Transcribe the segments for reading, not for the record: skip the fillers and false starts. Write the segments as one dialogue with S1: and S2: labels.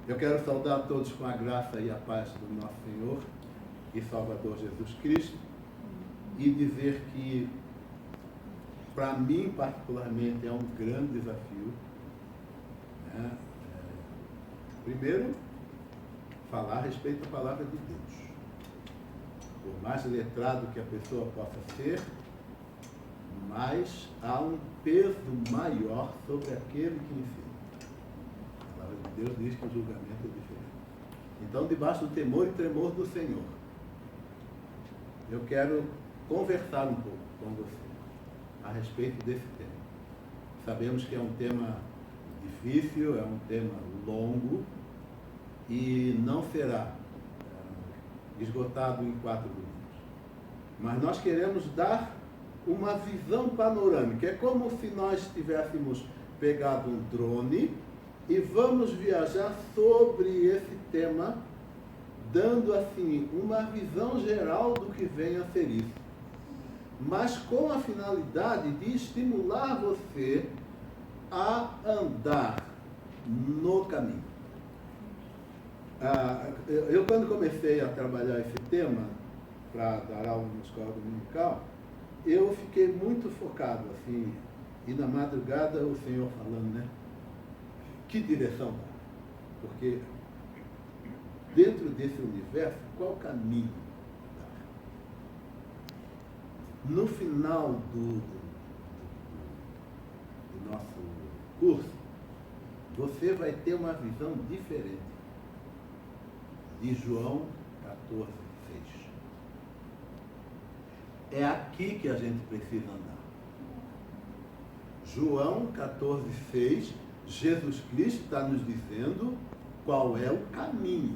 S1: Eu quero saudar a todos com a graça e a paz do nosso Senhor e Salvador Jesus Cristo e dizer que, para mim, particularmente, é um grande desafio, né? Primeiro, falar a respeito da palavra de Deus. Por mais letrado que a pessoa possa ser, mas há um peso maior sobre aquele que ensina. A palavra de Deus diz que o julgamento é diferente. Então, debaixo do temor e tremor do Senhor, eu quero conversar um pouco com você a respeito desse tema. Sabemos que é um tema difícil, é um tema longo e não será esgotado em 4 minutos. Mas nós queremos dar uma visão panorâmica. É como se nós tivéssemos pegado um drone e vamos viajar sobre esse tema, dando assim uma visão geral do que vem a ser isso, mas com a finalidade de estimular você a andar no caminho. Eu, quando comecei a trabalhar esse tema para dar aula na escola dominical, eu fiquei muito focado, assim, e na madrugada o Senhor falando, né? Que direção dá? Porque dentro desse universo, qual caminho dá? No final do nosso curso, você vai ter uma visão diferente de João 14, 6. É aqui que a gente precisa andar. João 14, 6, Jesus Cristo está nos dizendo qual é o caminho.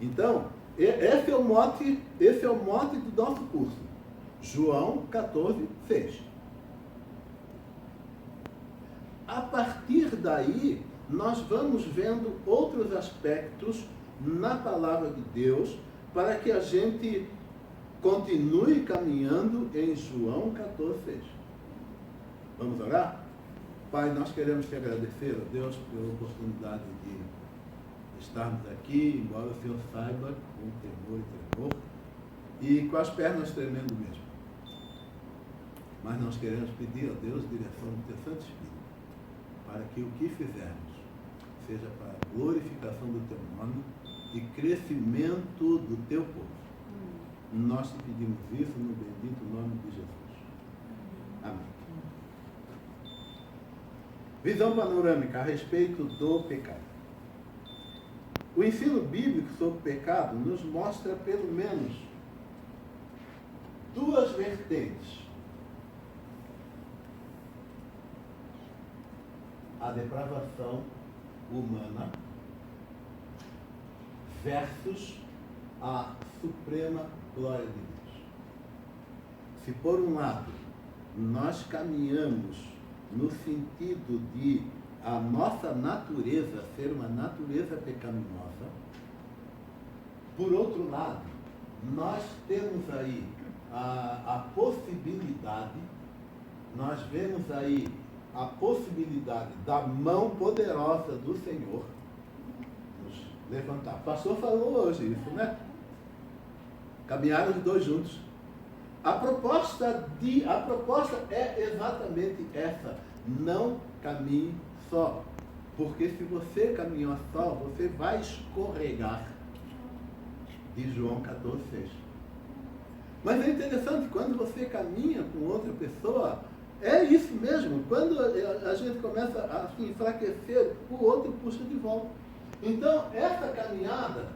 S1: Então, esse é o mote do nosso curso. João 14, 6. A partir daí, nós vamos vendo outros aspectos na palavra de Deus para que a gente continue caminhando em João 14, 6. Vamos orar? Pai, nós queremos te agradecer, a Deus, pela oportunidade de estarmos aqui, embora o Senhor saiba, com temor e tremor, e com as pernas tremendo mesmo. Mas nós queremos pedir a Deus direção do teu Santo Espírito, para que o que fizermos seja para a glorificação do teu nome e crescimento do teu povo. Nós te pedimos isso no bendito nome de Jesus. Amém. Visão panorâmica a respeito do pecado. O ensino bíblico sobre o pecado nos mostra pelo menos 2 vertentes. A depravação humana versus a suprema glória de Deus. Se por um lado nós caminhamos no sentido de a nossa natureza ser uma natureza pecaminosa, por outro lado, nós temos aí a possibilidade, nós vemos aí a possibilidade da mão poderosa do Senhor nos levantar. O pastor falou hoje isso, né? Caminharam os 2 juntos. A proposta é exatamente essa. Não caminhe só. Porque se você caminhar só, você vai escorregar. De João 14, 6. Mas é interessante, quando você caminha com outra pessoa, é isso mesmo. Quando a gente começa a se enfraquecer, o outro puxa de volta. Então, essa caminhada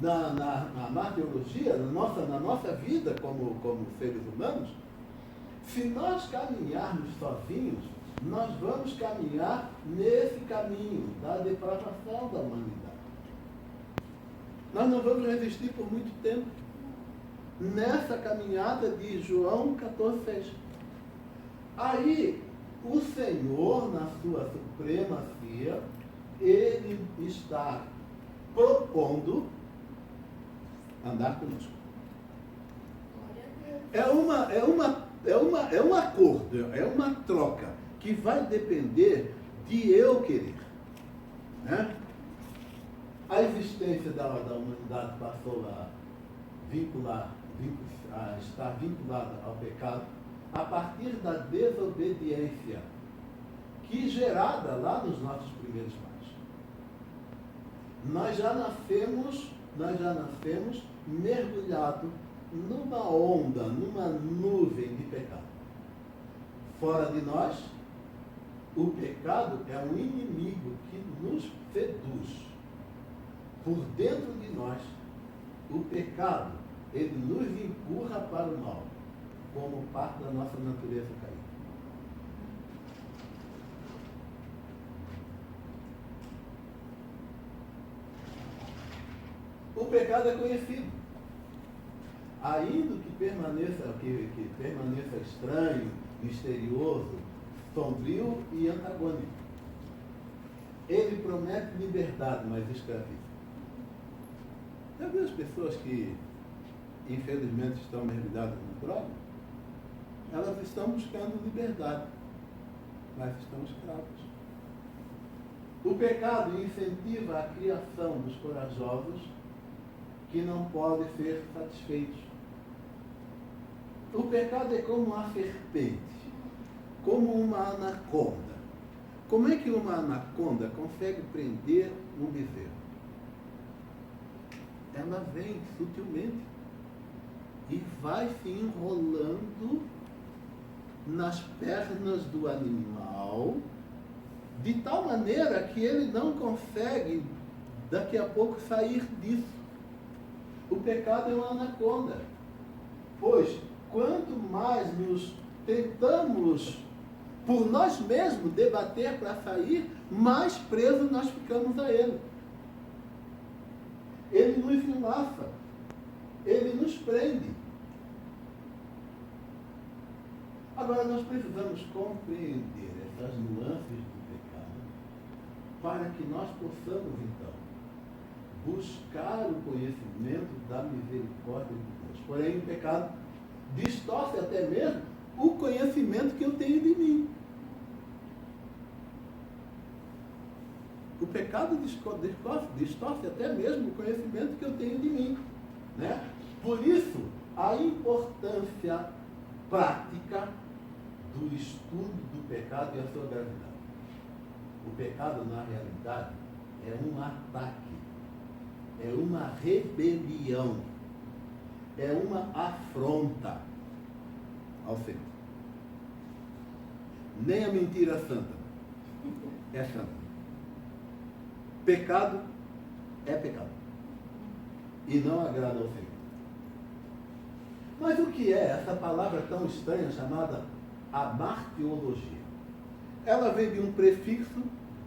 S1: na teologia, na nossa vida como seres humanos, se nós caminharmos sozinhos, nós vamos caminhar nesse caminho da depravação da humanidade. Nós não vamos resistir por muito tempo nessa caminhada de João 14, 6. Aí, o Senhor, na sua supremacia, Ele está propondo andar conosco. É um acordo, é uma troca que vai depender de eu querer. Né? A existência da humanidade passou a estar vinculada ao pecado a partir da desobediência que gerada lá nos nossos primeiros pais. Nós já nascemos mergulhados numa onda, numa nuvem de pecado. Fora de nós, o pecado é um inimigo que nos seduz. Por dentro de nós, o pecado, ele nos empurra para o mal, como parte da nossa natureza caída. O pecado é conhecido. Ainda que permaneça estranho, misterioso, sombrio e antagônico. Ele promete liberdade, mas escraviza. Já viu as pessoas que, infelizmente, estão mergulhadas na droga? Elas estão buscando liberdade, mas estão escravas. O pecado incentiva a criação dos corajosos que não podem ser satisfeitos. O pecado é como uma serpente, como uma anaconda. Como é que uma anaconda consegue prender um bezerro? Ela vem sutilmente e vai se enrolando nas pernas do animal, de tal maneira que ele não consegue, daqui a pouco, sair disso. O pecado é uma anaconda. Pois, quanto mais nos tentamos, por nós mesmos, debater para sair, mais presos nós ficamos a ele. Ele nos enlaça. Ele nos prende. Agora, nós precisamos compreender essas nuances do pecado para que nós possamos, então, buscar o conhecimento da misericórdia de Deus. Porém, o pecado distorce até mesmo o conhecimento que eu tenho de mim. O pecado distorce até mesmo o conhecimento que eu tenho de mim. Né? Por isso, a importância prática do estudo do pecado e a sua gravidade. O pecado, na realidade, é um ataque, é uma rebelião, é uma afronta ao Senhor. Nem a mentira santa é santa. Pecado é pecado e não agrada ao Senhor. Mas o que é essa palavra tão estranha chamada amartiologia? Ela vem de um prefixo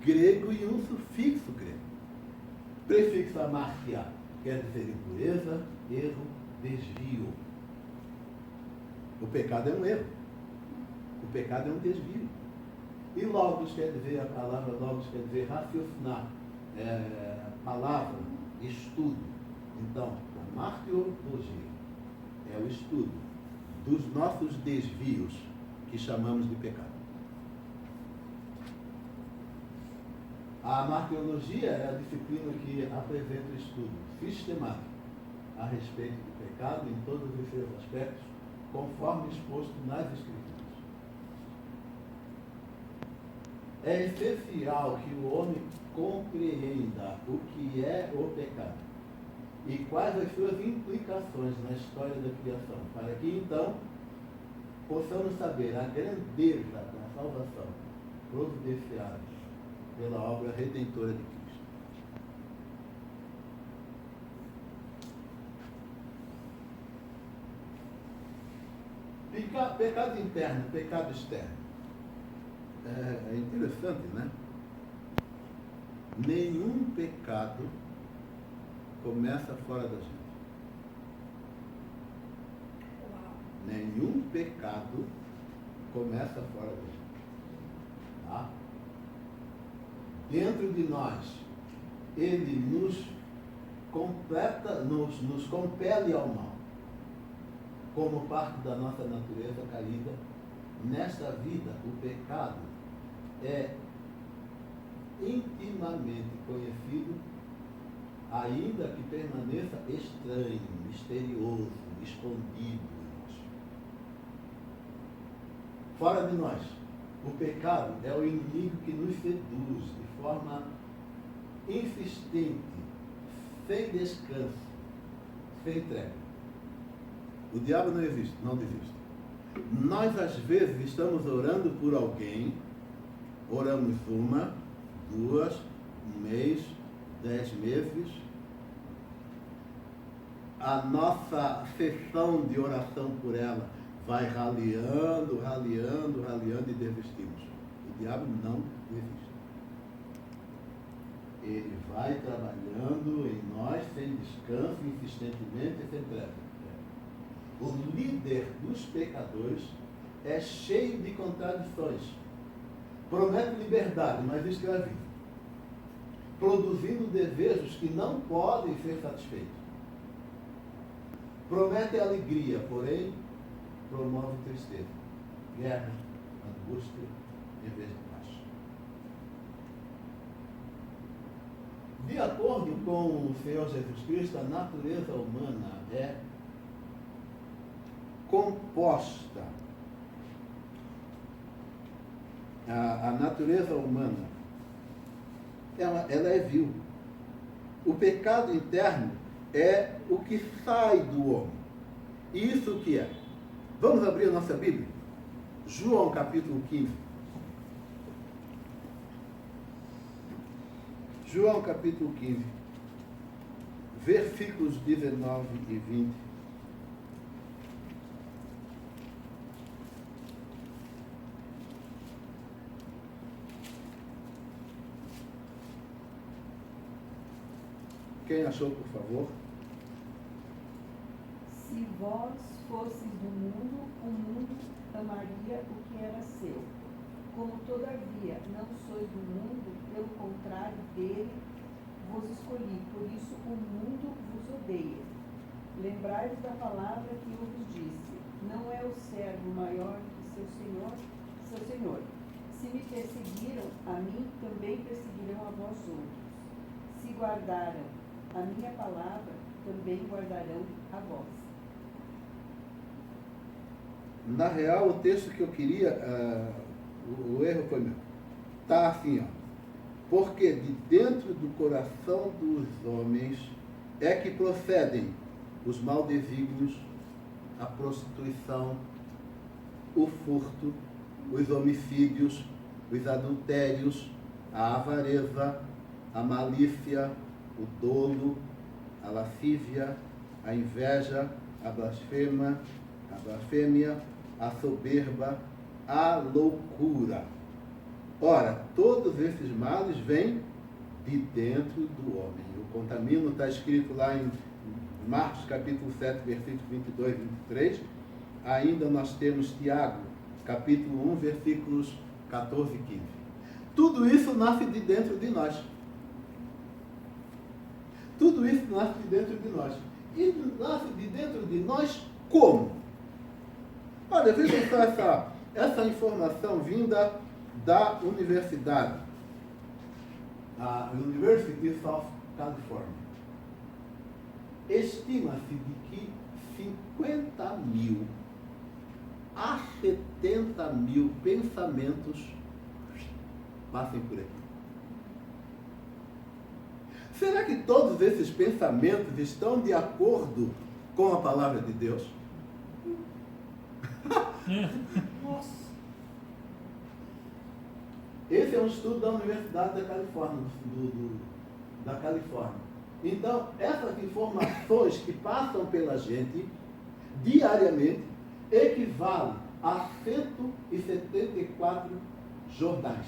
S1: grego e um sufixo grego. Prefixo amartia quer dizer impureza, erro, desvio. O pecado é um erro. O pecado é um desvio. E logos quer dizer, a palavra logos quer dizer raciocinar. Palavra, estudo. Então, a martiologia é o estudo dos nossos desvios que chamamos de pecado. A martiologia é a disciplina que apresenta o estudo sistemático a respeito do pecado em todos os seus aspectos, conforme exposto nas Escrituras. É essencial que o homem compreenda o que é o pecado e quais as suas implicações na história da criação, para que então possamos saber a grandeza da salvação providenciada pela obra redentora de Cristo. Pecado interno, pecado externo. É interessante, né? Nenhum pecado começa fora da gente. Nenhum pecado começa fora da gente. Tá? Dentro de nós, ele nos completa, nos compele ao mal, como parte da nossa natureza caída. Nesta vida, o pecado é intimamente conhecido, ainda que permaneça estranho, misterioso, escondido em nós. Fora de nós, o pecado é o inimigo que nos seduz de forma insistente, sem descanso, sem entrega. O diabo não existe, não desiste. Nós, às vezes, estamos orando por alguém, oramos 1, 2, 1 mês, 10 meses. A nossa sessão de oração por ela vai raliando e desistimos. O diabo não desiste. Ele vai trabalhando em nós sem descanso, insistentemente e sem treva. O líder dos pecadores é cheio de contradições. Promete liberdade, mas escraviza. Produzindo desejos que não podem ser satisfeitos. Promete alegria, porém promove tristeza, guerra, angústia, em vez de paz. De acordo com o Senhor Jesus Cristo, a natureza humana é composta. A natureza humana, ela é vil. O pecado interno é o que sai do homem. Isso o que é? Vamos abrir a nossa Bíblia? João capítulo 15. João capítulo 15, versículos 19 e 20. Quem achou, por favor?
S2: Se vós fosseis do mundo, o mundo amaria o que era seu. Como, todavia, não sois do mundo, pelo contrário dele, vos escolhi. Por isso o mundo vos odeia. Lembrai-vos da palavra que eu vos disse. Não é o servo maior que seu senhor. Se me perseguiram, a mim também perseguirão a vós outros. Se guardaram a minha palavra, também guardarão a vós.
S1: Na real, o texto que eu queria, o erro foi meu. Está assim, ó. Porque de dentro do coração dos homens é que procedem os maus-desígnios, a prostituição, o furto, os homicídios, os adultérios, a avareza, a malícia, o dolo, a lascívia, a inveja, a blasfêmia, a soberba, a loucura. Ora, todos esses males vêm de dentro do homem. O contamino está escrito lá em Marcos capítulo 7, versículos 22 e 23. Ainda nós temos Tiago, capítulo 1, versículos 14 e 15. Tudo isso nasce de dentro de nós. Tudo isso nasce de dentro de nós. E nasce de dentro de nós como? Olha, vejam só essa informação vinda da universidade, a University of California. Estima-se de que 50 mil a 70 mil pensamentos passem por aqui. Será que todos esses pensamentos estão de acordo com a palavra de Deus? Nossa! Esse é um estudo da Universidade da Califórnia, da Califórnia. Então, essas informações que passam pela gente diariamente equivalem a 174 jornais.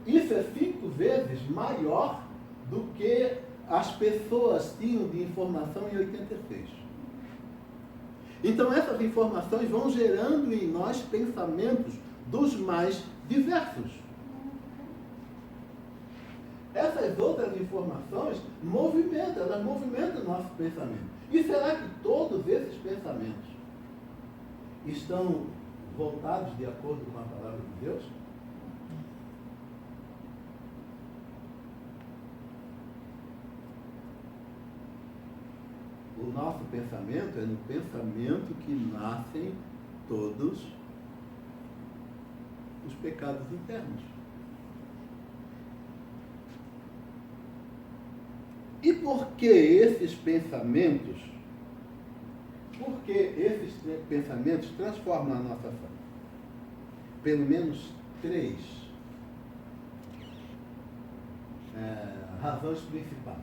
S1: Isso é 5 vezes maior do que as pessoas tinham de informação em 86. Então, essas informações vão gerando em nós pensamentos dos mais diversos. Essas outras informações elas movimentam o nosso pensamento. E será que todos esses pensamentos estão voltados de acordo com a palavra de Deus? o nosso pensamento é no pensamento que nascem todos os pecados internos. E por que esses pensamentos transformam a nossa fé? Pelo menos 3 razões principais.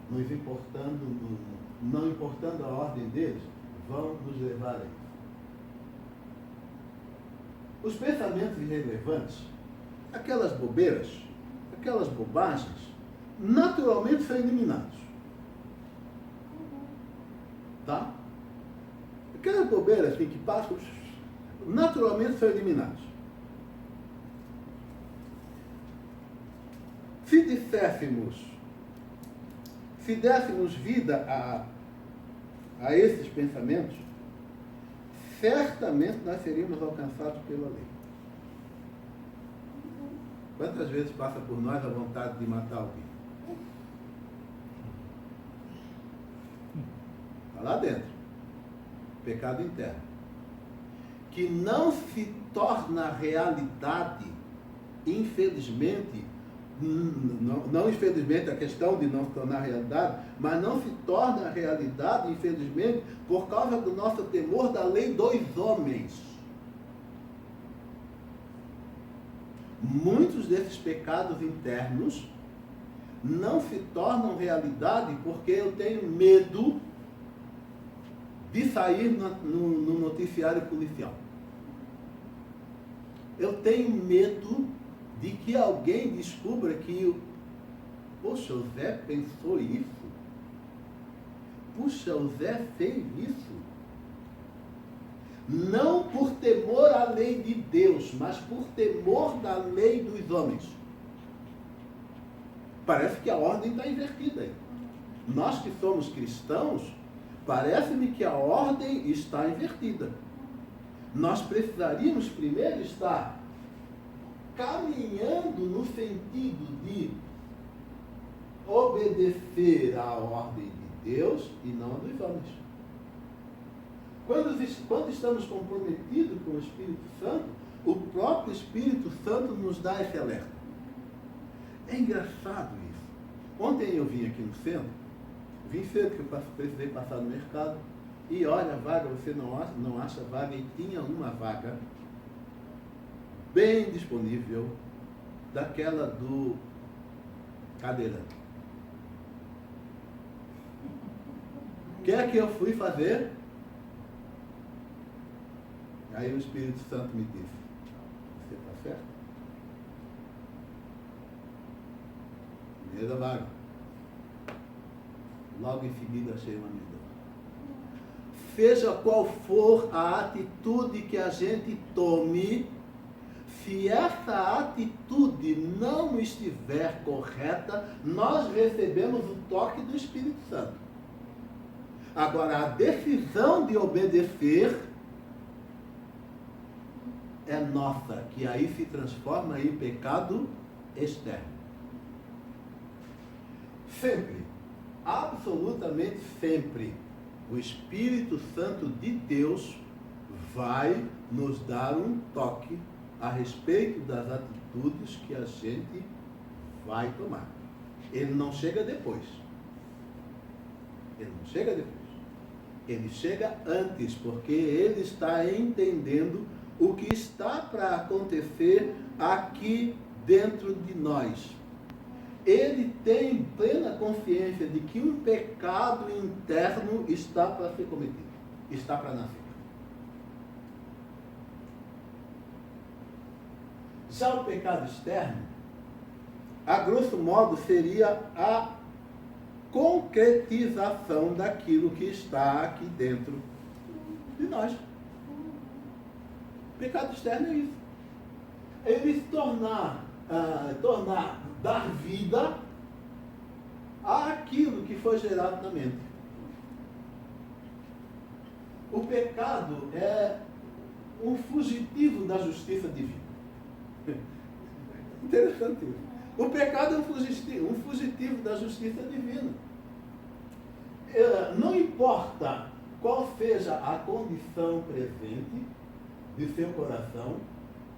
S1: Não importando a ordem deles, vão nos levar a isso. Os pensamentos irrelevantes, aquelas bobeiras, aquelas bobagens, naturalmente são eliminados. Tá? Aquelas bobeiras assim, que passam, naturalmente são eliminados. Se dessemos vida a esses pensamentos, certamente nós seríamos alcançados pela lei. Quantas vezes passa por nós a vontade de matar alguém? Está lá dentro. Pecado interno. Que não se torna realidade, infelizmente, não infelizmente a questão de não se tornar realidade, mas não se torna realidade, infelizmente, por causa do nosso temor da lei dos homens. Muitos desses pecados internos não se tornam realidade porque eu tenho medo de sair no noticiário policial. Eu tenho medo de que alguém descubra que, poxa, o Zé pensou isso. Puxa, o Zé fez isso. Não por temor à lei de Deus, mas por temor da lei dos homens. Parece que a ordem está invertida aí. Nós que somos cristãos, parece-me que a ordem está invertida. Nós precisaríamos primeiro estar caminhando no sentido de obedecer à ordem de Deus e não dos homens. Quando estamos comprometidos com o Espírito Santo, o próprio Espírito Santo nos dá esse alerta. É engraçado isso. Ontem eu vim aqui no centro, vim cedo que eu precisei passar no mercado, e olha a vaga, você não acha vaga, e tinha uma vaga bem disponível, daquela do cadeirante. O que é que eu fui fazer? Aí o Espírito Santo me disse, você está certo? Primeira vaga. Logo em seguida achei uma melhor. Seja qual for a atitude que a gente tome, se essa atitude não estiver correta, nós recebemos o toque do Espírito Santo. Agora, a decisão de obedecer é nossa, que aí se transforma em pecado externo. Sempre, absolutamente sempre, o Espírito Santo de Deus vai nos dar um toque a respeito das atitudes que a gente vai tomar. Ele não chega depois. Ele não chega depois. Ele chega antes, porque ele está entendendo o que está para acontecer aqui dentro de nós. Ele tem plena consciência de que um pecado interno está para ser cometido, está para nascer. Já o pecado externo, a grosso modo, seria a concretização daquilo que está aqui dentro de nós. O pecado externo é isso. Ele se dar vida àquilo que foi gerado na mente. O pecado é um fugitivo da justiça divina. Interessante isso. O pecado é um fugitivo da justiça divina. não importa qual seja a condição presente de seu coração,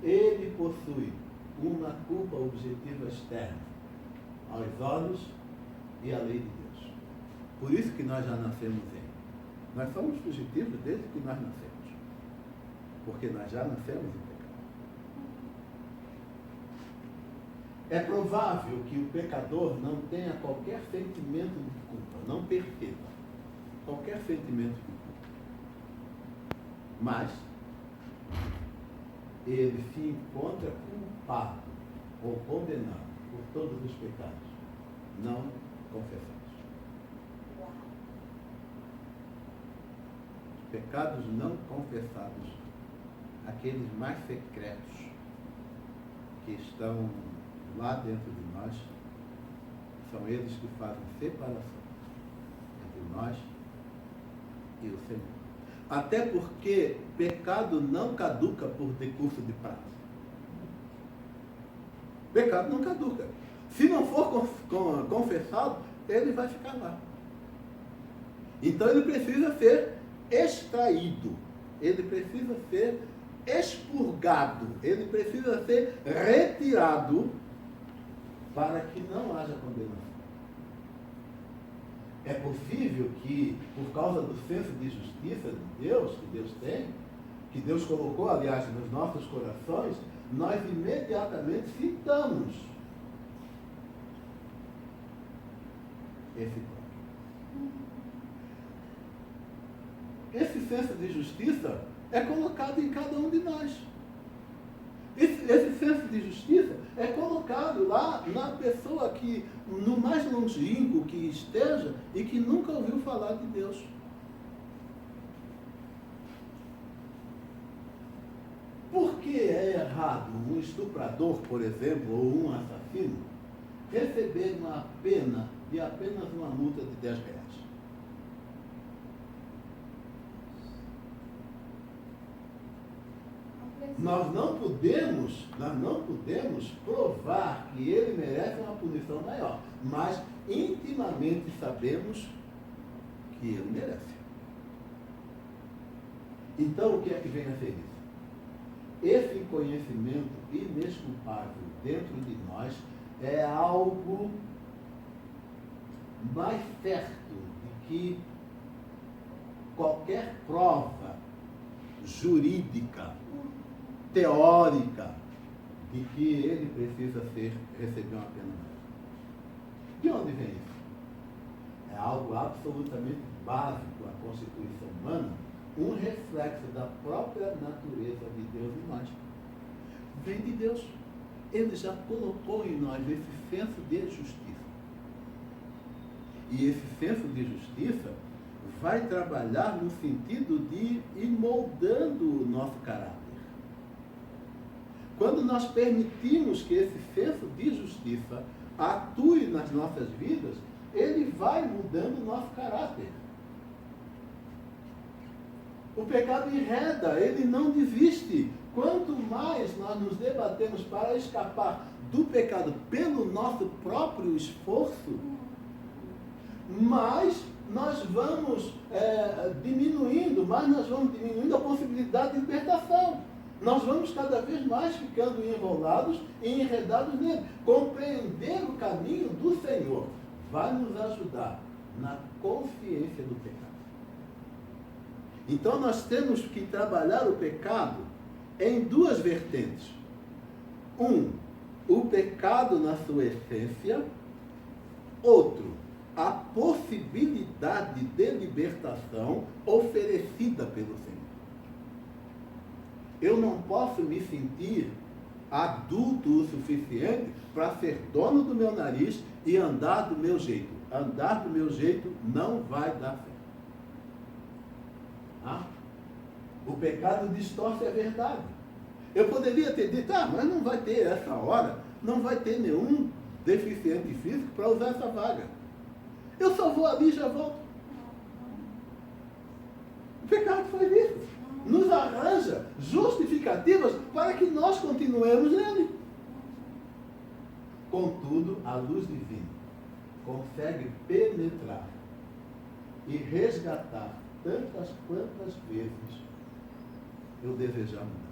S1: ele possui uma culpa objetiva externa aos olhos e à lei de Deus. Por isso que nós já nascemos em. Nós somos fugitivos desde que nós nascemos. Porque nós já nascemos em pecado. É provável que o pecador não tenha qualquer sentimento de culpa, não perceba qualquer sentimento de culpa. Mas ele se encontra culpado ou condenado por todos os pecados não confessados. Os pecados não confessados, aqueles mais secretos que estão lá dentro de nós, são eles que fazem separação entre nós e o Senhor. Até porque pecado não caduca por decurso de prazo. Pecado não caduca. Se não for confessado, ele vai ficar lá. Então ele precisa ser extraído. Ele precisa ser expurgado. Ele precisa ser retirado para que não haja condenação. É possível que, por causa do senso de justiça de Deus, que Deus tem, que Deus colocou, aliás, nos nossos corações, nós imediatamente citamos esse ponto. Esse senso de justiça é colocado em cada um de nós. Esse senso de justiça é colocado lá na pessoa que, no mais longínquo que esteja e que nunca ouviu falar de Deus. Por que é errado um estuprador, por exemplo, ou um assassino, receber uma pena de apenas uma multa de R$10? Nós não podemos provar que ele merece uma punição maior, mas intimamente sabemos que ele merece. Então, o que é que vem a ser isso? Esse conhecimento inesculpável dentro de nós é algo mais certo de que qualquer prova jurídica, teórica, de que ele precisa receber uma pena maior. De onde vem isso? É algo absolutamente básico à constituição humana, um reflexo da própria natureza de Deus em nós. Vem de Deus. Ele já colocou em nós esse senso de justiça. E esse senso de justiça vai trabalhar no sentido de ir moldando o nosso caráter. Quando nós permitimos que esse senso de justiça atue nas nossas vidas, ele vai mudando o nosso caráter. O pecado enreda, ele não desiste. Quanto mais nós nos debatemos para escapar do pecado pelo nosso próprio esforço, mais nós vamos diminuindo a possibilidade de libertação. Nós vamos cada vez mais ficando enrolados e enredados nele. Compreender o caminho do Senhor vai nos ajudar na consciência do pecado. Então nós temos que trabalhar o pecado em duas vertentes. O pecado na sua essência. Outro, a possibilidade de libertação oferecida pelo Senhor. Eu não posso me sentir adulto o suficiente para ser dono do meu nariz e andar do meu jeito. Andar do meu jeito não vai dar certo. O pecado distorce a verdade. Eu poderia ter dito, mas não vai ter essa hora, não vai ter nenhum deficiente físico para usar essa vaga. Eu só vou ali e já volto. O pecado faz isso. Nos arranja justificativas para que nós continuemos nele. Contudo, a luz divina consegue penetrar e resgatar tantas quantas vezes eu desejar mudar.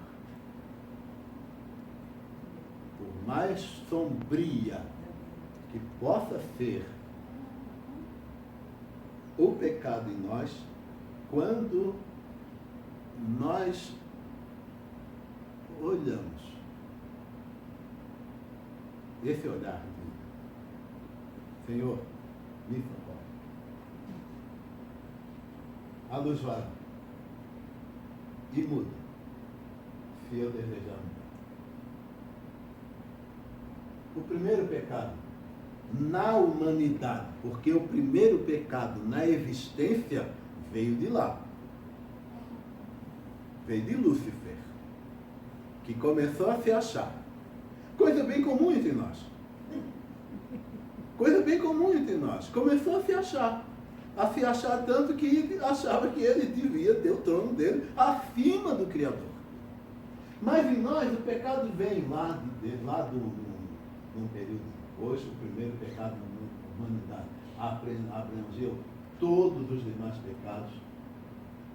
S1: Por mais sombria que possa ser o pecado em nós, quando nós olhamos esse olhar de Senhor, me socorre. A luz vai e muda, se eu desejar mudar. O primeiro pecado na humanidade, porque o primeiro pecado na existência veio de lá. Veio de Lúcifer, que começou a se achar. Coisa bem comum entre nós. Coisa bem comum entre nós. Começou a se achar. A se achar tanto que achava que ele devia ter o trono dele acima do Criador. Mas em nós o pecado vem lá de um período. Hoje o primeiro pecado na humanidade abrangeu todos os demais pecados,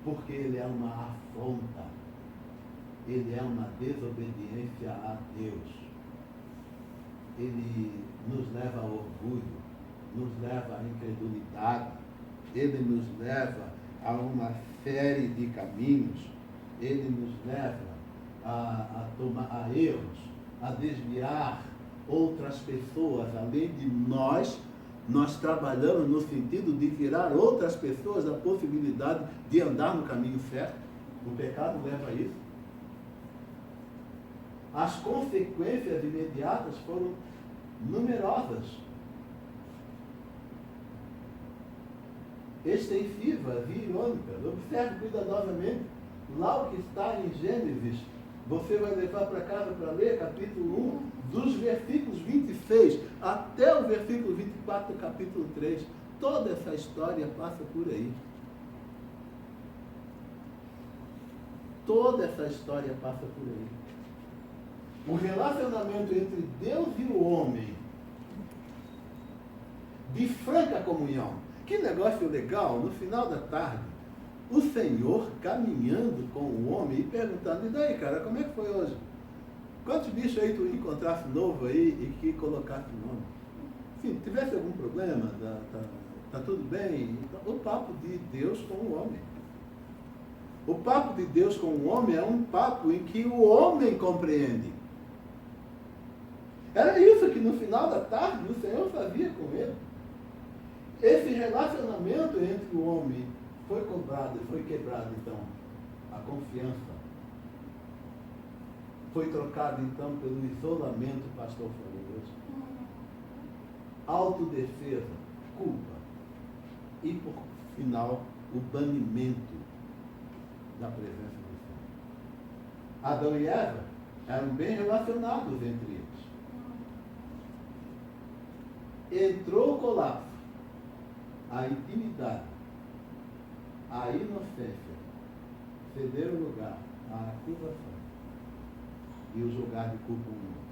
S1: porque ele é uma afronta, ele é uma desobediência a Deus. Ele nos leva ao orgulho, nos leva à incredulidade, ele nos leva a uma série de caminhos, ele nos leva a erros, a desviar outras pessoas, além de nós trabalhamos no sentido de tirar outras pessoas da possibilidade de andar no caminho certo. O pecado leva a isso. As consequências imediatas foram numerosas, extensivas e irônicas. Observe cuidadosamente lá o que está em Gênesis. Você vai levar para casa para ler capítulo 1, dos versículos 26 até o versículo 24 do capítulo 3. Toda essa história passa por aí. Toda essa história passa por aí. O relacionamento entre Deus e o homem, de franca comunhão. Que negócio legal, no final da tarde, o Senhor caminhando com o homem e perguntando: e daí, cara, como é que foi hoje? Quantos bichos aí tu encontrasse novo aí e que colocasse nome? Se tivesse algum problema, tá tudo bem? O papo de Deus com o homem. O papo de Deus com o homem é um papo em que o homem compreende. Era isso que no final da tarde o Senhor fazia com ele. Esse relacionamento entre o homem foi cobrado, foi quebrado, então, a confiança. Foi trocado, então, pelo isolamento, o pastor falou hoje. Autodefesa, culpa. E, por final, o banimento da presença do Senhor. Adão e Eva eram bem relacionados entre eles. Entrou o colapso, a intimidade, a inocência, ceder o lugar à acusação e o julgar de culpa um no outro.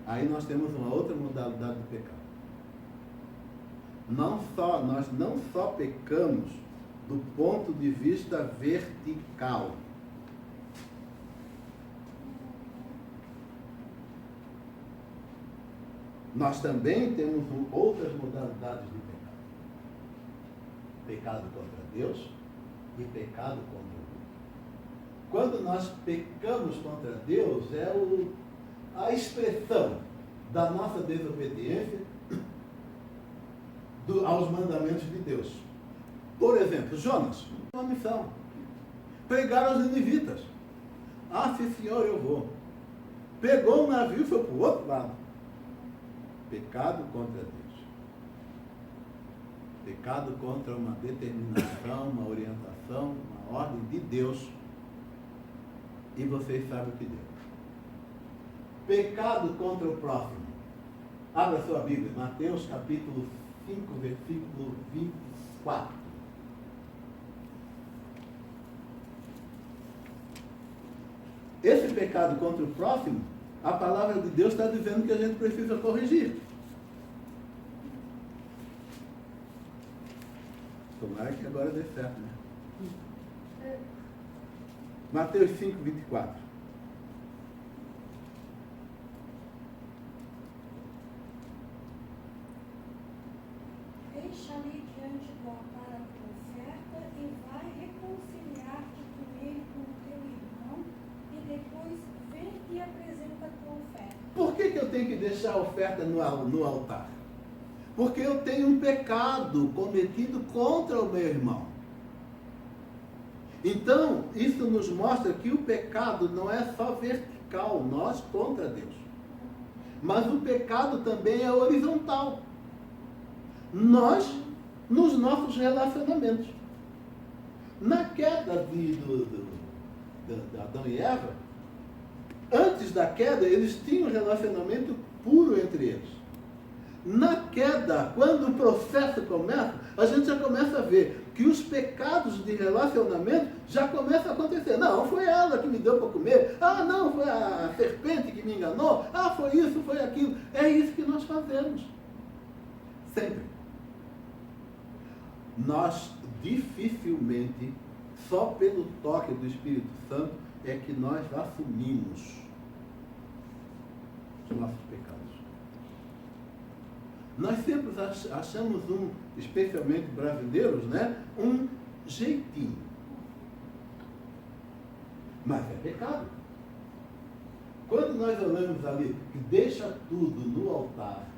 S1: Aí nós temos uma outra modalidade de pecado. Nós não só pecamos do ponto de vista vertical. Nós também temos outras modalidades de pecado. Pecado contra Deus e pecado contra o outro. Quando nós pecamos contra Deus, é a expressão da nossa desobediência aos mandamentos de Deus. Por exemplo, Jonas, uma missão. Pregar aos ninivitas. Ah, sim senhor, eu vou. Pegou o navio e foi para o outro lado. Pecado contra Deus. Pecado contra uma determinação, uma orientação, uma ordem de Deus. E vocês sabem o que deu. Pecado contra o próximo. Abra sua Bíblia, Mateus capítulo 5, versículo 24. Esse pecado contra o próximo, a palavra de Deus está dizendo que a gente precisa corrigir. Tomara que agora dê certo, né? Mateus 5, 24.
S3: Deixa ali diante do altar a tua oferta e vai reconciliar-te primeiro com o teu irmão e depois vem e apresenta a tua oferta.
S1: Por que eu tenho que deixar a oferta no altar? Porque eu tenho um pecado cometido contra o meu irmão. Então, isso nos mostra que o pecado não é só vertical, nós contra Deus. Mas o pecado também é horizontal. Nós, nos nossos relacionamentos. Na queda de Adão e Eva, antes da queda, eles tinham um relacionamento puro entre eles. Na queda, quando o processo começa, a gente já começa a ver que os pecados de relacionamento já começam a acontecer. Não, foi ela que me deu para comer. Ah, não, foi a serpente que me enganou. Ah, foi isso, foi aquilo. É isso que nós fazemos. Sempre. Nós dificilmente, só pelo toque do Espírito Santo, é que nós assumimos os nossos pecados. Nós sempre achamos especialmente brasileiros, né, um jeitinho. Mas é pecado. Quando nós olhamos ali, que deixa tudo no altar,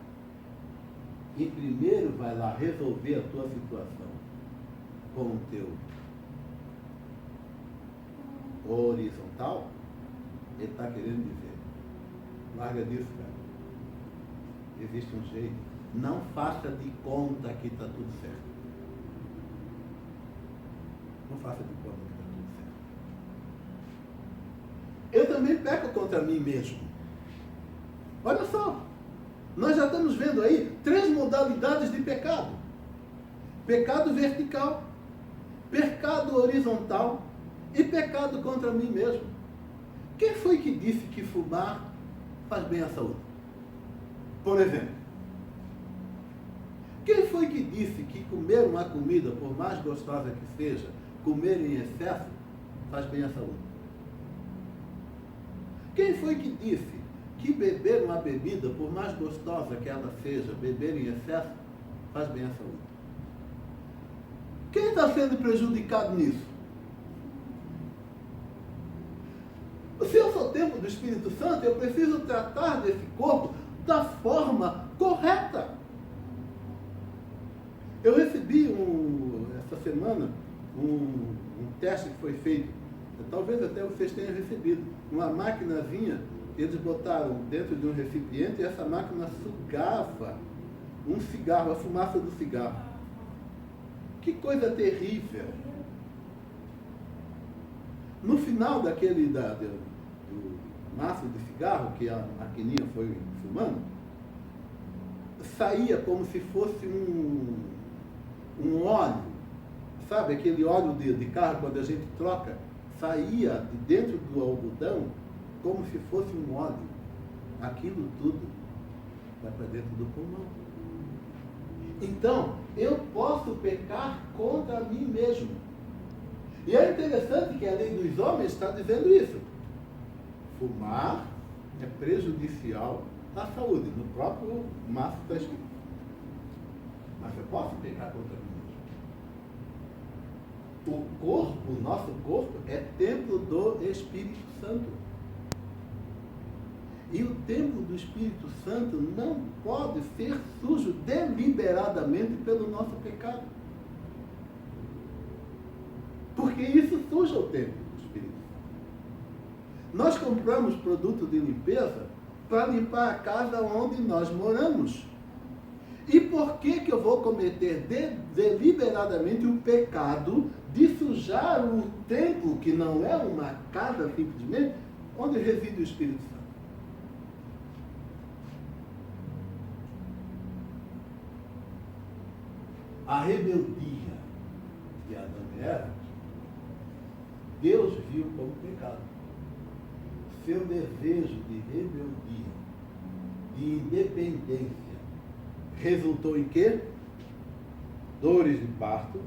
S1: e primeiro vai lá resolver a tua situação com o teu horizontal, ele está querendo dizer, larga disso, cara. Existe um jeito. Não faça de conta que está tudo certo. Não faça de conta que está tudo certo. Eu também peco contra mim mesmo. Olha só. Nós já estamos vendo aí 3 modalidades de pecado. Pecado vertical, pecado horizontal e pecado contra mim mesmo. Quem foi que disse que fumar faz bem à saúde? Por exemplo. Quem foi que disse que comer uma comida, por mais gostosa que seja, comer em excesso, faz bem à saúde? Quem foi que disse que beber uma bebida, por mais gostosa que ela seja, beber em excesso, faz bem à saúde? Quem está sendo prejudicado nisso? Se eu sou templo do Espírito Santo, eu preciso tratar desse corpo da forma correta. Eu recebi essa semana um teste que foi feito, talvez até vocês tenham recebido, uma maquinazinha que eles botaram dentro de um recipiente e essa máquina sugava um cigarro, a fumaça do cigarro. Que coisa terrível! No final do maço de cigarro que a maquininha foi fumando, saía como se fosse um óleo, sabe, aquele óleo de carro quando a gente troca, saía de dentro do algodão como se fosse um óleo. Aquilo tudo vai para dentro do pulmão. Então, eu posso pecar contra mim mesmo. E é interessante que a lei dos homens está dizendo isso. Fumar é prejudicial à saúde. No próprio maço está escrito. Mas eu posso pecar contra mim mesmo. O corpo, o nosso corpo, é templo do Espírito Santo. E o templo do Espírito Santo não pode ser sujo deliberadamente pelo nosso pecado. Porque isso suja o templo do Espírito Santo. Nós compramos produto de limpeza para limpar a casa onde nós moramos. E por que eu vou cometer deliberadamente o pecado de sujar o templo, que não é uma casa simplesmente, onde reside o Espírito Santo? A rebeldia de Adão e Eva, Deus viu como pecado. Seu desejo de rebeldia, de independência, resultou em quê? Dores de parto,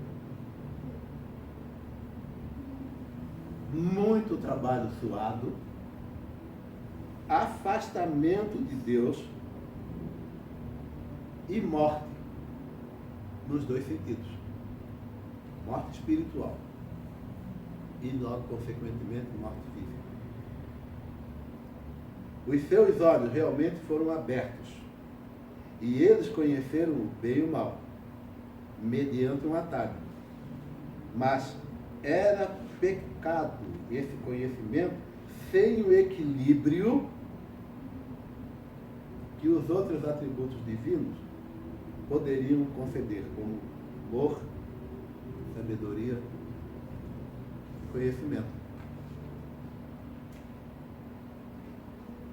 S1: muito trabalho suado, afastamento de Deus e morte, nos dois sentidos. Morte espiritual e, logo, consequentemente, morte física. Os seus olhos realmente foram abertos e eles conheceram o bem e o mal, mediante um atalho. Mas era pecado esse conhecimento sem o equilíbrio que os outros atributos divinos poderiam conceder, como amor, sabedoria e conhecimento.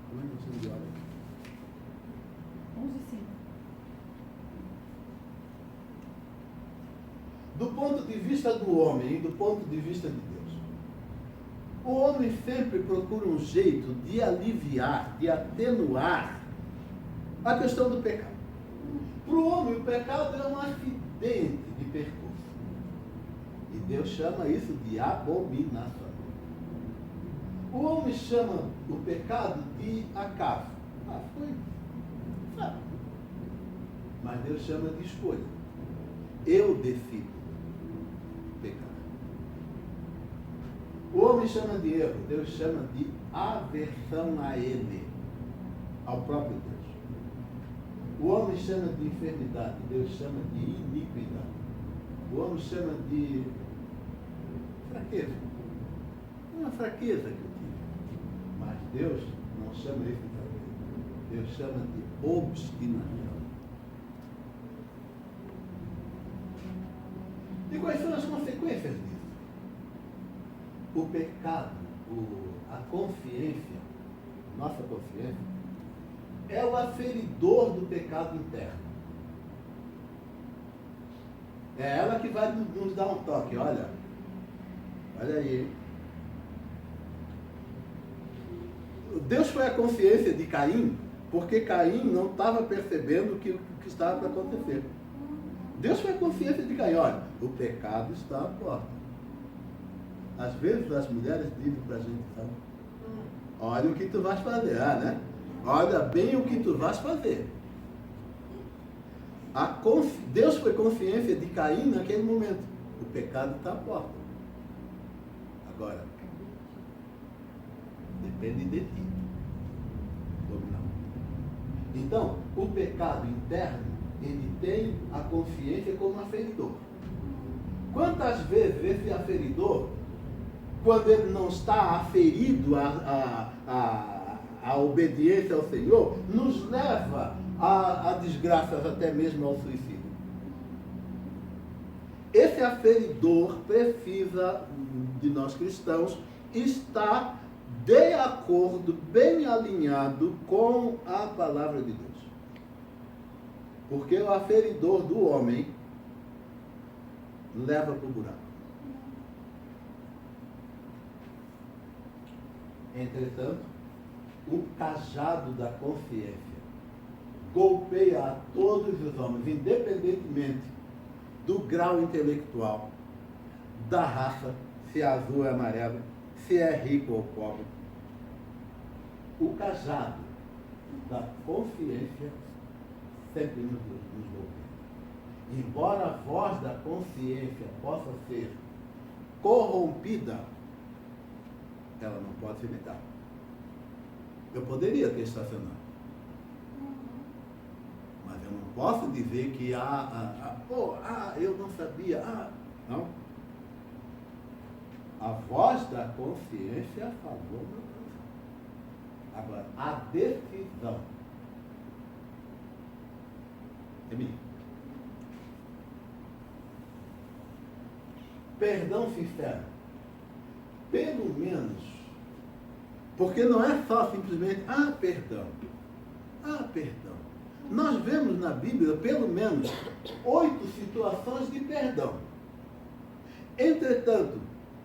S1: Como é que você me olha?
S2: 11:5.
S1: Do ponto de vista do homem e do ponto de vista de Deus, o homem sempre procura um jeito de aliviar, de atenuar a questão do pecado. Para o homem, o pecado é um acidente de percurso. E Deus chama isso de abominação. O homem chama o pecado de acaso. Foi. Sabe? Mas Deus chama de escolha. Eu decido pecar. O homem chama de erro. Deus chama de aversão a ele, ao próprio Deus. O homem chama de enfermidade. Deus chama de iniquidade. O homem chama de fraqueza. Uma fraqueza que eu tive. Mas Deus não chama isso de fraqueza. Deus chama de obstinação. E quais são as consequências disso? O pecado, a consciência, nossa consciência, é o aferidor do pecado interno. É ela que vai nos dar um toque. Olha aí. Deus foi a consciência de Caim, porque Caim não estava percebendo o que estava para acontecer. Deus foi a consciência de Caim. Olha, o pecado está à porta. Às vezes as mulheres dizem para a gente, sabe? Olha o que tu vais fazer, né? Olha bem o que tu vais fazer. Deus foi consciência de Caim naquele momento. O pecado está à porta. Agora, depende de ti. Dominar. Então, o pecado interno, ele tem a consciência como aferidor. Quantas vezes esse aferidor, quando ele não está aferido a obediência ao Senhor, nos leva a desgraças, até mesmo ao suicídio. Esse aferidor precisa, de nós cristãos, estar de acordo, bem alinhado com a palavra de Deus. Porque o aferidor do homem leva para o buraco. Entretanto, o cajado da consciência golpeia a todos os homens, independentemente do grau intelectual, da raça, se é azul ou amarelo, se é rico ou pobre. O cajado da consciência sempre nos golpeia. Embora a voz da consciência possa ser corrompida, ela não pode se imitar. Eu poderia ter estacionado, mas eu não posso dizer que eu não sabia, não. A voz da consciência falou meu coração. Agora, a decisão é minha. Perdão sincero. Pelo menos, porque não é só simplesmente, perdão. Perdão. Nós vemos na Bíblia, pelo menos, 8 situações de perdão. Entretanto,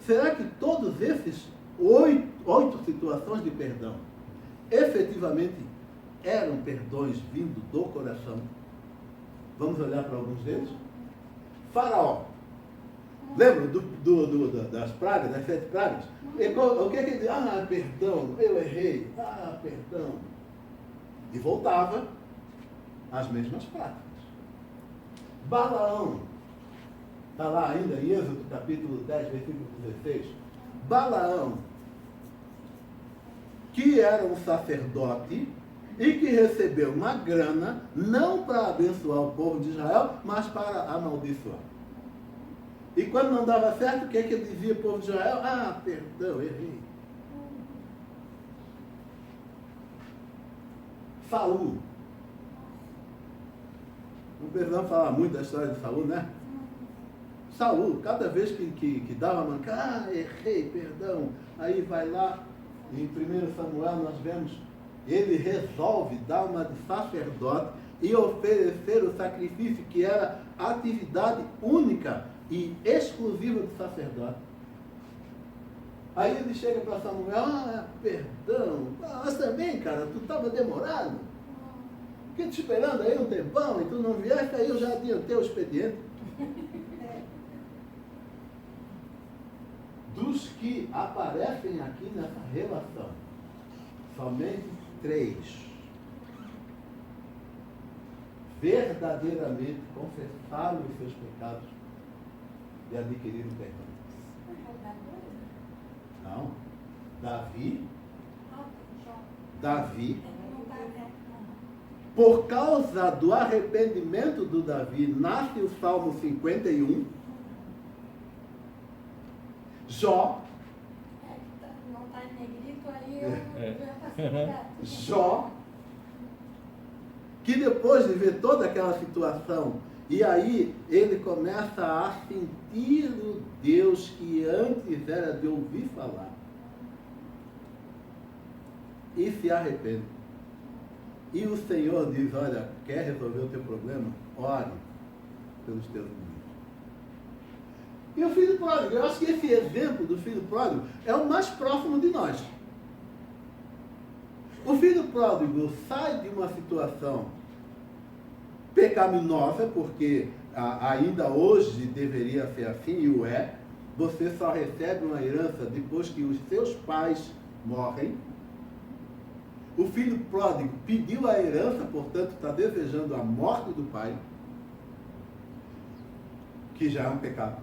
S1: será que todos esses 8 situações de perdão efetivamente eram perdões vindos do coração? Vamos olhar para alguns deles? Faraó. Lembra das pragas, das 7 pragas? O que é que ele diz? Ah, perdão, eu errei. Ah, perdão. E voltava às mesmas práticas. Balaão, está lá ainda em Êxodo capítulo 10, versículo 16. Balaão, que era um sacerdote e que recebeu uma grana, não para abençoar o povo de Israel, mas para amaldiçoar. E quando não dava certo, o que é que ele dizia ao povo de Israel? Ah, perdão, errei. Saul. Não precisamos falar muito da história de Saul, né? Saul, cada vez que dava mancada, errei, perdão. Aí vai lá, em 1 Samuel nós vemos, ele resolve dar uma de sacerdote e oferecer o sacrifício, que era atividade única e exclusiva do sacerdote. Aí ele chega para Samuel, ah, perdão, mas também, cara, tu estava demorado. Fiquei te esperando aí um tempão e tu não vieste, aí eu já adiantei o expediente. Dos que aparecem aqui nessa relação, somente 3 verdadeiramente confessaram os seus pecados e adquiriram perdão. Não. Davi, por causa do arrependimento do Davi, nasce o Salmo 51. Jó.
S3: Não está em negrito aí, eu já passei.
S1: Jó, que depois de ver toda aquela situação, e aí ele começa a sentir o Deus que antes era de ouvir falar, e se arrepende. E o Senhor diz, olha, quer resolver o teu problema? Ore pelos teus inimigos. E o filho pródigo, eu acho que esse exemplo do filho pródigo é o mais próximo de nós. O filho pródigo sai de uma situação pecaminosa, porque ainda hoje deveria ser assim, e o é. Você só recebe uma herança depois que os seus pais morrem. O filho pródigo pediu a herança, portanto está desejando a morte do pai, que já é um pecado.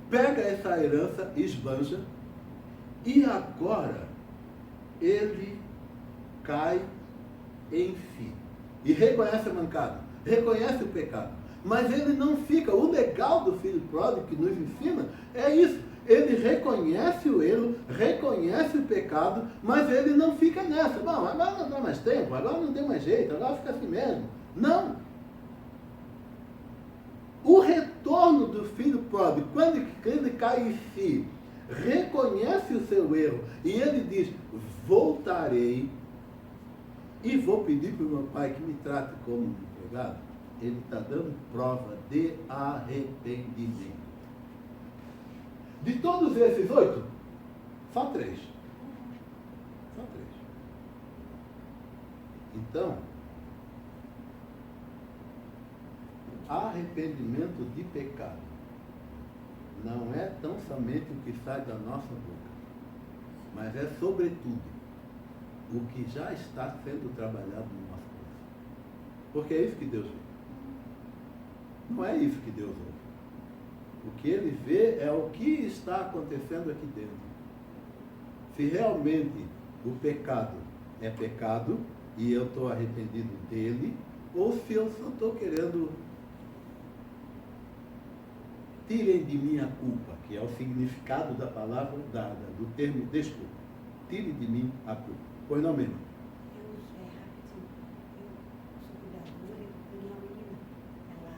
S1: Pega essa herança, esbanja, e agora ele cai em si. E reconhece a mancada, reconhece o pecado. Mas ele não fica. O legal do filho pródigo que nos ensina é isso. Ele reconhece o erro, reconhece o pecado, mas ele não fica nessa. Bom, agora não dá mais tempo, agora não tem mais jeito, agora fica assim mesmo. Não. O retorno do filho pródigo, quando ele cai em si, reconhece o seu erro e ele diz, voltarei e vou pedir para o meu pai que me trate como empregado. Ele está dando prova de arrependimento. De todos esses 8, só 3. Só 3. Então, arrependimento de pecado não é tão somente o que sai da nossa boca, mas é sobretudo o que já está sendo trabalhado no nosso coração. Porque é isso que Deus vê. Não é isso que Deus ouve. O que Ele vê é o que está acontecendo aqui dentro. Se realmente o pecado é pecado e eu estou arrependido dele, ou se eu só estou querendo tirem de mim a culpa, que é o significado da palavra, do termo desculpa. Tire de mim a culpa. Pois não mesmo?
S4: Eu sou cuidadora e tenho uma menina. Ela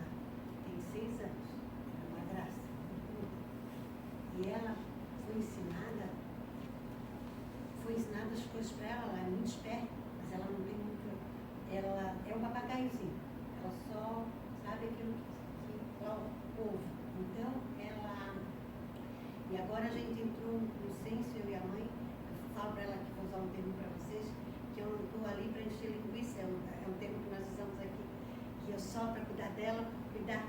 S4: tem 6 anos, é uma graça. E ela foi ensinada as coisas para ela, ela é muito esperta, mas ela não tem muito. Ela é um papagaiozinho. Ela só sabe aquilo que ela ouve. Então, ela. E agora a gente entrou no senso, eu e a mãe. Falo para ela que vou usar um termo para vocês, que eu não estou ali para encher linguiça, é um termo que nós usamos aqui, que eu só para cuidar dela, cuidar.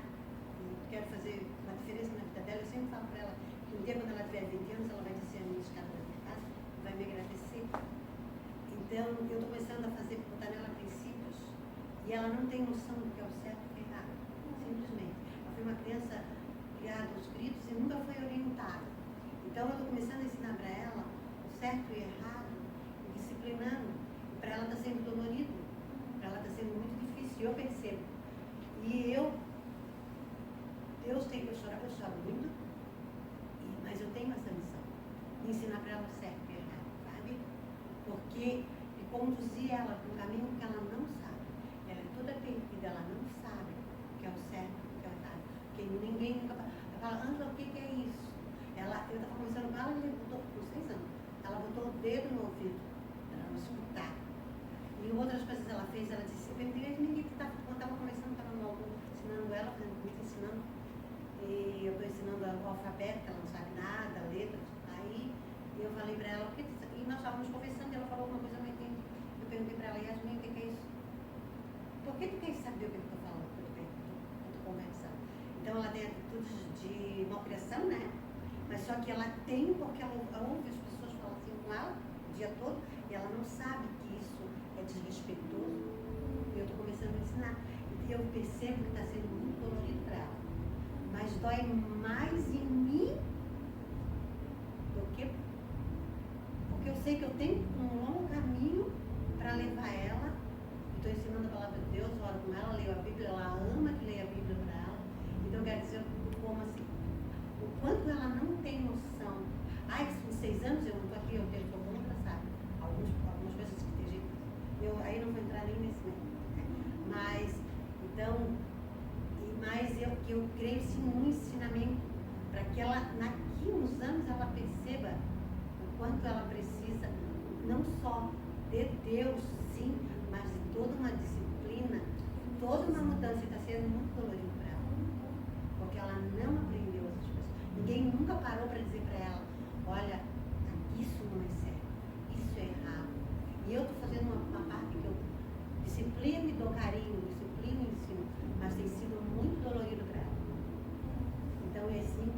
S4: quero fazer uma diferença na vida dela. Eu sempre falo para ela que um dia, quando ela tiver 20 anos, ela vai descer a minha escada da minha casa, vai me agradecer. Então, eu estou começando a botar nela princípios, e ela não tem noção do que é o certo e o errado, simplesmente. Ela foi uma criança criada aos gritos e nunca foi orientada. Então, eu estou começando a ensinar para ela o certo e o errado, disciplinando. Para ela está sendo dolorido, para ela está sendo muito difícil, eu percebo. E eu choro muito, mas eu tenho essa missão de ensinar para ela o certo e o errado, sabe? Porque de conduzir ela para um caminho que ela não sabe. Ela é toda perdida, ela não sabe o que é o certo e o que é o errado. Porque ninguém nunca fala, Ângela, o que é isso? Eu estava conversando com ela, ela botou, com 6 anos, ela botou o dedo no ouvido para ela escutar. E outras coisas ela fez, ela disse, eu perdi ninguém que estava conversando, estava no álbum, ensinando ela, fazendo comida, ensinando. E eu estou ensinando o alfabeto, ela não sabe nada, letras. Aí eu falei para ela, e nós estávamos conversando, e ela falou alguma coisa, eu não entendi. Eu perguntei para ela, Yasmin, o que é isso? Por que tu quer saber o que eu estou falando? Eu estou conversando. Então ela tem atitudes de malcriação, né? Mas só que ela tem, porque ela ouve as pessoas falar assim com ela o dia todo, e ela não sabe que isso é desrespeitoso. E eu estou começando a ensinar. E eu percebo que está sendo muito dolorido para ela. Mas dói mais em mim do que... Porque eu sei que eu tenho um longo caminho para levar ela. Estou ensinando a palavra de Deus, oro com ela, leio a Bíblia, ela ama que leia a Bíblia para ela. Então eu quero dizer como assim, o quanto ela não tem noção. Ai, com 6 anos eu não estou aqui, eu tenho todo mundo sabe. Algumas coisas que tem jeito. Aí não vou entrar nem nesse meio. Mas, então, eu creio sim um ensinamento para que ela, daqui uns anos, ela perceba o quanto ela precisa, não só de Deus, sim, mas de toda uma disciplina, toda uma mudança. Está sendo muito dolorido para ela, porque ela não aprendeu essas coisas. Ninguém nunca parou para dizer para ela, olha, isso não é certo, isso é errado. E eu estou fazendo uma parte que eu disciplino e dou carinho, disciplino e ensino, mas tem sido muito dolorido para ela. Então é assim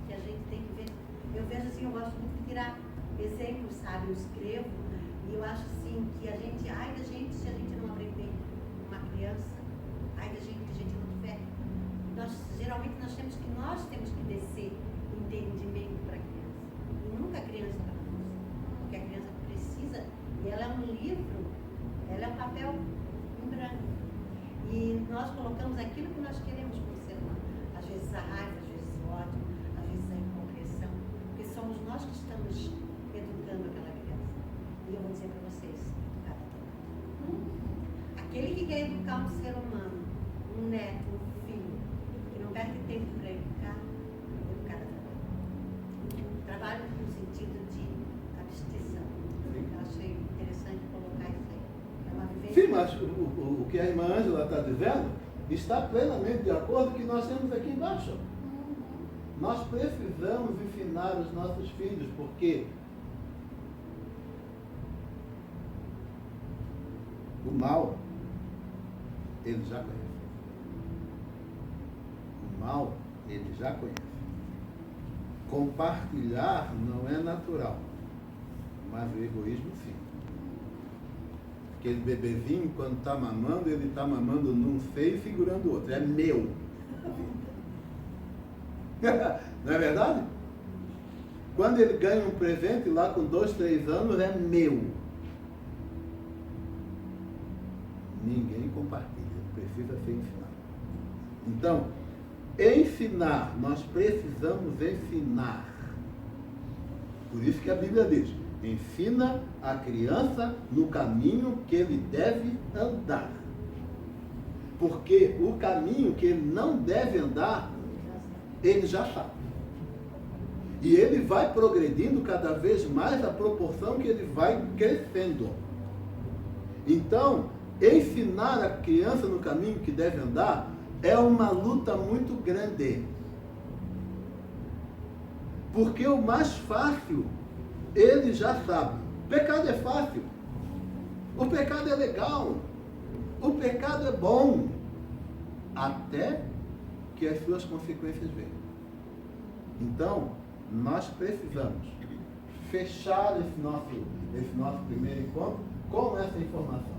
S4: que a gente tem que ver. Eu vejo assim, eu gosto muito de tirar exemplos, sabe? Eu escrevo e eu acho assim que a gente, ai da gente se a gente não aprender uma criança, ai da gente que a gente não tiver. Geralmente nós temos que descer entendimento para a criança. E nunca a criança para nós. Porque a criança precisa, e ela é um livro, ela é um papel em branco. E nós colocamos aquilo que nós queremos como ser humano. Às vezes a raiva, às vezes o ódio, às vezes a incompreensão. Porque somos nós que estamos educando aquela criança. E eu vou dizer para vocês, educar a aquele que quer educar um ser humano, um neto, um filho, que não perde tempo para educar a trabalho no sentido de abstenção. Eu achei interessante colocar isso aí. É uma vivência.
S1: Sim, mas o que a irmã Ângela está dizendo está plenamente de acordo com o que nós temos aqui embaixo. Nós precisamos ensinar os nossos filhos, porque o mal, ele já conhece. O mal, ele já conhece. Compartilhar não é natural, mas o egoísmo sim. Aquele bebezinho, quando está mamando, ele está mamando num seio e segurando o outro. É meu. Não é verdade? Quando ele ganha um presente lá com 2, 3 anos, é meu. Ninguém compartilha, precisa ser ensinado. Então, ensinar, nós precisamos ensinar. Por isso que a Bíblia diz, ensina a criança no caminho que ele deve andar. Porque o caminho que ele não deve andar, ele já sabe. E ele vai progredindo cada vez mais à proporção que ele vai crescendo. Então, ensinar a criança no caminho que deve andar é uma luta muito grande. Porque o mais fácil, ele já sabe. O pecado é fácil. O pecado é legal. O pecado é bom. Até que as suas consequências venham. Então, nós precisamos fechar esse nosso primeiro encontro com essa informação.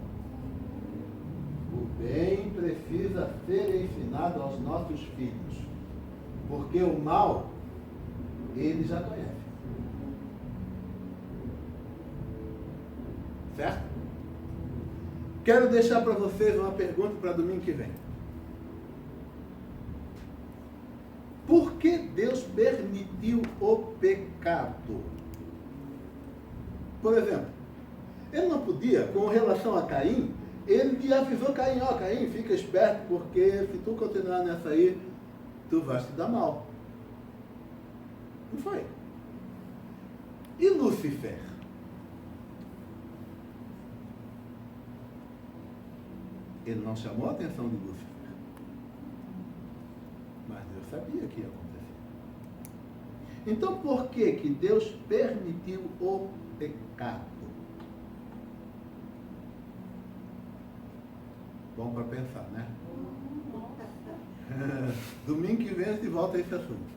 S1: O bem precisa ser ensinado aos nossos filhos, porque o mal, eles já conhecem. Certo? Quero deixar para vocês uma pergunta para domingo que vem. Por que Deus permitiu o pecado? Por exemplo, ele não podia, com relação a Caim, ele avisou Caim, ó, Caim, fica esperto, porque se tu continuar nessa aí, tu vais te dar mal. Não foi? E Lúcifer? Ele não chamou a atenção de Lúcifer. Mas Deus sabia que ia acontecer. Então, por que Deus permitiu o pecado? Bom para pensar, né? Domingo que vem a gente volta a esse assunto.